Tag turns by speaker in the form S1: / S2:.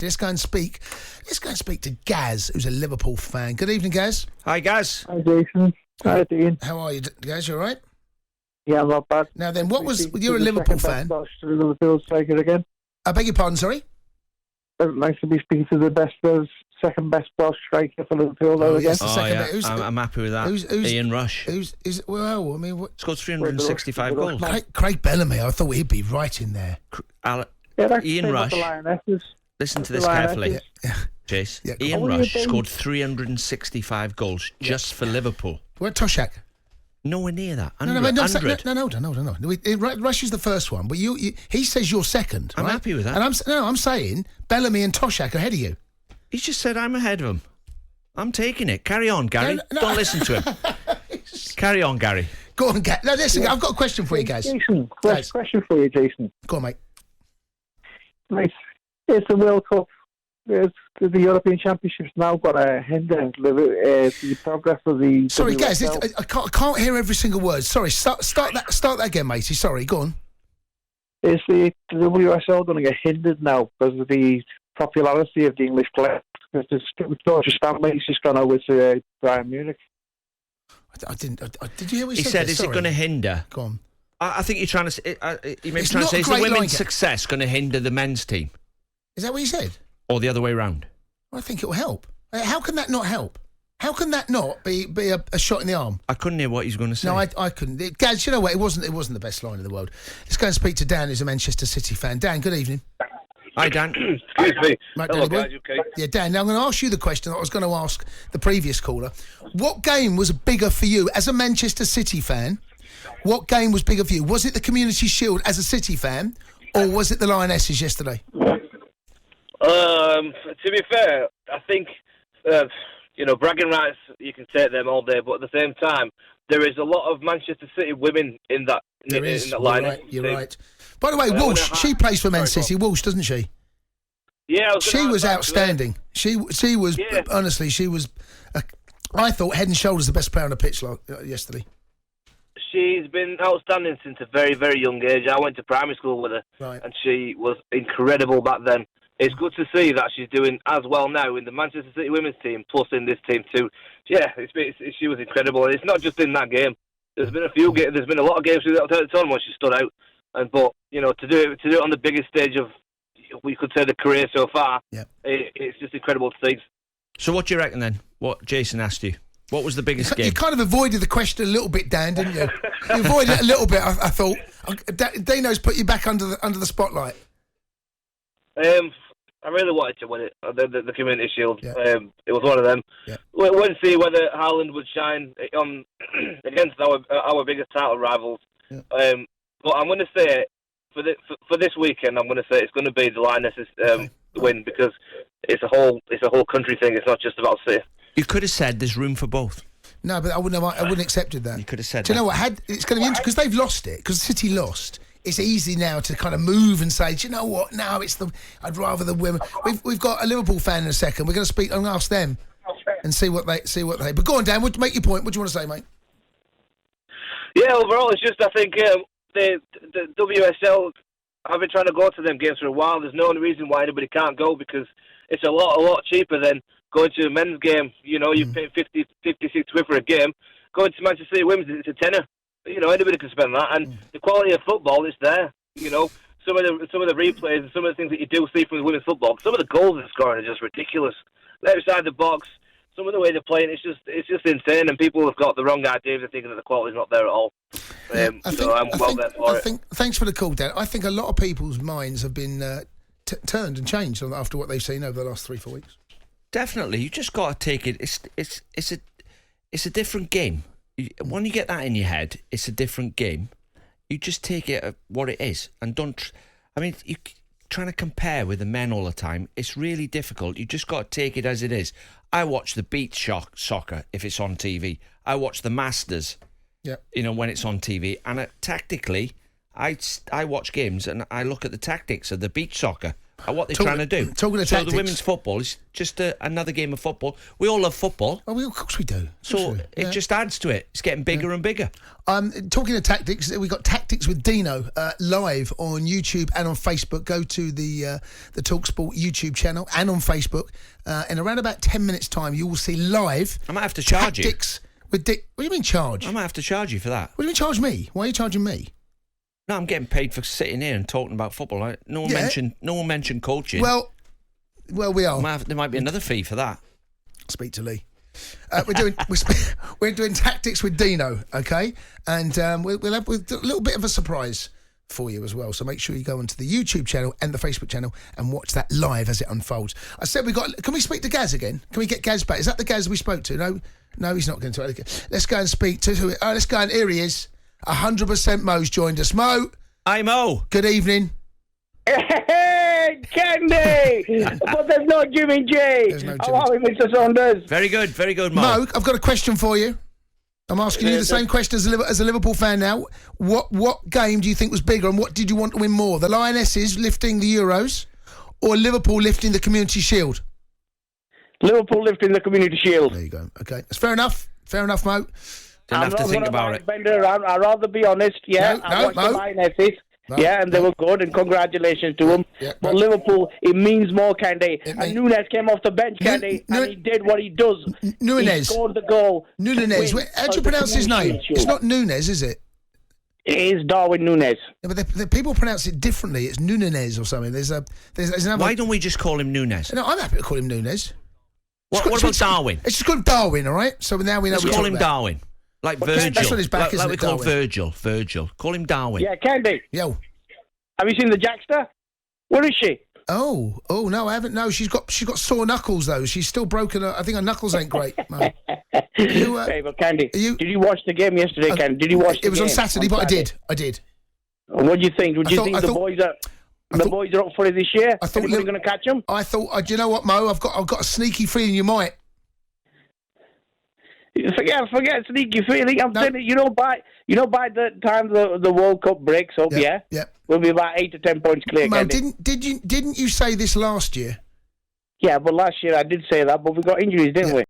S1: Let's go and speak to Gaz, who's a Liverpool fan. Good evening, Gaz.
S2: Hi, Gaz.
S3: Hi, Jason. Hi, Dean.
S1: How are you, Gaz? You all right?
S3: Yeah, I'm not bad.
S1: Now then, you're a Liverpool fan.
S3: Liverpool striker again.
S1: I beg your pardon, sorry?
S3: Nice to be speaking to the second best Welsh striker for Liverpool again.
S1: Yes, the second best.
S2: I'm happy with that.
S1: Who's
S2: Ian Rush.
S1: Scored
S2: 365 goals.
S1: Craig Bellamy, I thought he'd be right in there.
S2: Ian Rush. Listen to this carefully, Jace.
S1: Yeah,
S2: Ian Rush scored 365 goals just for Liverpool.
S1: What, Toshak?
S2: Nowhere near that.
S1: 100. No. Rush is the first one, but he says you're second.
S2: I'm
S1: right?
S2: happy with that.
S1: And I'm saying Bellamy and Toshak are ahead of you.
S2: He just said I'm ahead of him. I'm taking it. Carry on, Gary.
S1: No.
S2: Don't listen to him. Carry on, Gary.
S1: Go on, Gaz. No, listen, I've got a question for you, guys.
S3: Jason, question for you, Jason.
S1: Go on, mate.
S3: Right. It's the World Cup. The European Championships now got a hinder the progress of the.
S1: Sorry, Gaz, I can't hear every single word. Sorry, start that again, matey. Sorry, go on.
S3: Is the WSL going to get hindered now because of the popularity of the English player? Because Georgia Stanley's just gone over to Bayern Munich.
S1: I didn't. Did you hear what
S2: he said? Is it going to hinder?
S1: Go on.
S2: I think you're trying to say. You may be trying to say, is the women's success going to hinder the men's team?
S1: Is that what you said?
S2: Or the other way round?
S1: Well, I think it will help. How can that not help? How can that not be a shot in the arm?
S2: I couldn't hear what he was going to say.
S1: No, I couldn't. Gaz, you know what? It wasn't the best line in the world. Let's go and speak to Dan, who's a Manchester City fan. Dan, good evening.
S2: Hi, Dan.
S4: Excuse me.
S1: Right,
S4: hello,
S1: Danny
S4: guys.
S1: boy.
S4: Okay.
S1: Yeah, Dan, now I'm going to ask you the question that I was going to ask the previous caller. What game was bigger for you as a Manchester City fan? What game was bigger for you? Was it the Community Shield as a City fan, or was it the Lionesses yesterday?
S4: To be fair, I think bragging rights, you can take them all day, but at the same time, there is a lot of Manchester City women in that.
S1: There is.
S4: In that line.
S1: You're right. By the way, Walsh, she plays for Man City. Walsh, doesn't she?
S4: Yeah,
S1: she was outstanding. She was honestly, she was. I thought head and shoulders the best player on the pitch yesterday.
S4: She's been outstanding since a very, very young age. I went to primary school with her, and she was incredible back then. It's good to see that she's doing as well now in the Manchester City women's team, plus in this team too. Yeah, she was incredible. And it's not just in that game. There's been a few games. There's been a lot of games through that tournament where she stood out. But to do it on the biggest stage of, we could say, the career so far, it's just incredible to see.
S2: So what do you reckon then? What Jason asked you? What was the biggest game?
S1: You kind of avoided the question a little bit, Dan, didn't you? You avoided it a little bit. I thought Dino's put you back under the spotlight.
S4: I really wanted to win it, the Community Shield.
S1: Yeah.
S4: It was one of them.
S1: Yeah.
S4: We'll see whether Haaland would shine against our biggest title rivals.
S1: Yeah.
S4: But I'm going to say for this weekend, I'm going to say it's going to be the Lionesses win, because it's a whole country thing. It's not just about City.
S2: You could have said there's room for both.
S1: No, but I wouldn't have accepted that.
S2: You could have said.
S1: Do you know what? It's going to be interesting because they've lost it. Because City lost. It's easy now to kind of move and say, do you know what? Now I'd rather the women. We've got a Liverpool fan in a second. We're going to speak and ask them and see what they. But go on, Dan. Make your point. What do you want to say, mate?
S4: Yeah, overall, it's just I think the WSL. I've been trying to go to them games for a while. There's no reason why anybody can't go, because it's a lot cheaper than going to a men's game. You pay 56 quid for a game. Going to Manchester City women's, it's a tenner. Anybody can spend that, and the quality of football is there. Some of the replays and some of the things that you do see from the women's football. Some of the goals they're scoring are just ridiculous. Outside the box, some of the way they're playing, it's just insane, and people have got the wrong idea. They're thinking that the quality's not there at all.
S1: Thanks for the call, Dan. I think a lot of people's minds have been turned and changed after what they've seen over the last 3-4 weeks.
S2: Definitely, you just got to take it. It's a different game. When you get that in your head, it's a different game. You just take it at what it is, and don't. You trying to compare with the men all the time. It's really difficult. You just got to take it as it is. I watch the beach soccer if it's on TV. I watch the Masters. Yeah. When it's on TV, and tactically, I watch games and I look at the tactics of the beach soccer at what they're trying to do.
S1: Talking of
S2: so
S1: tactics.
S2: the women's football is just another game of football. We all love football.
S1: Oh, of course we do.
S2: So it just adds to it. It's getting bigger and bigger.
S1: Talking of tactics, we got Tactics with Dino live on YouTube and on Facebook. Go to the talkSPORT YouTube channel and on Facebook. In around about 10 minutes' time, you will see live.
S2: I might have to charge
S1: Tactics with What do you mean charge?
S2: I might have to charge you for that.
S1: What do you mean charge me? Why are you charging me?
S2: No, I'm getting paid for sitting here and talking about football. No one mentioned coaching.
S1: Well, we are.
S2: There might be another fee for that.
S1: Speak to Lee. We're doing Tactics with Dino, okay? And we'll have a little bit of a surprise for you as well. So make sure you go onto the YouTube channel and the Facebook channel and watch that live as it unfolds. I said can we speak to Gaz again? Can we get Gaz back? Is that the Gaz we spoke to? No, he's not going to. Let's go and speak to who? Let's go and here he is. 100% Mo's joined us. Mo.
S2: Hi, Mo.
S1: Good evening.
S5: Hey, Candy! But there's no Jimmy J.
S1: There's no
S5: How are we, Mr. Saunders?
S2: Very good, Mo.
S1: Mo, I've got a question for you. I'm asking you the same question as a Liverpool fan now. What game do you think was bigger and what did you want to win more? The Lionesses lifting the Euros or Liverpool lifting the Community Shield?
S5: Liverpool lifting the Community Shield.
S1: There you go. Okay. That's fair enough. Fair enough, Mo.
S2: Didn't have to think about it.
S5: Bender, I'd rather be honest, yeah. I watched the Lionesses. Yeah, and they were good, and congratulations to them.
S1: Yeah,
S5: but Liverpool, it means more, Candy. And Nunes came off the bench, Candy, and he did what he does.
S1: Nunes.
S5: He scored the goal.
S1: Nunes. How do you pronounce his name? It's not Nunes, is it?
S5: It is Darwin Nunes.
S1: Yeah, but the people pronounce it differently. It's Nunes or something. There's another.
S2: Why don't we just call him Nunes?
S1: No, I'm happy to call him Nunes.
S2: What about Darwin?
S1: It's just called Darwin, all right? So now we know.
S2: Let's call him Darwin. Like Virgil.
S1: That's on his back,
S2: like we call Virgil. Call him Darwin.
S5: Yeah, Candy.
S1: Yo.
S5: Have you seen the Jackster? Where is she?
S1: Oh no, I haven't. No, she's got sore knuckles though. She's still broken. I think her knuckles ain't great. No.
S5: Hey, but Candy, did you watch the game yesterday, Candy? Did you watch the game?
S1: It was on Saturday, but I did.
S5: What do you think? Do you think the boys are up for it this year?
S1: I thought
S5: anybody going to catch them?
S1: I thought, do you know what, Mo? I've got a sneaky feeling you might.
S5: Forget sneaky feeling. I'm telling you, by the time the World Cup breaks up, we'll be about 8 to 10 points clear.
S1: Mo, didn't you say this last year?
S5: Yeah, but last year I did say that, but we got injuries, didn't we?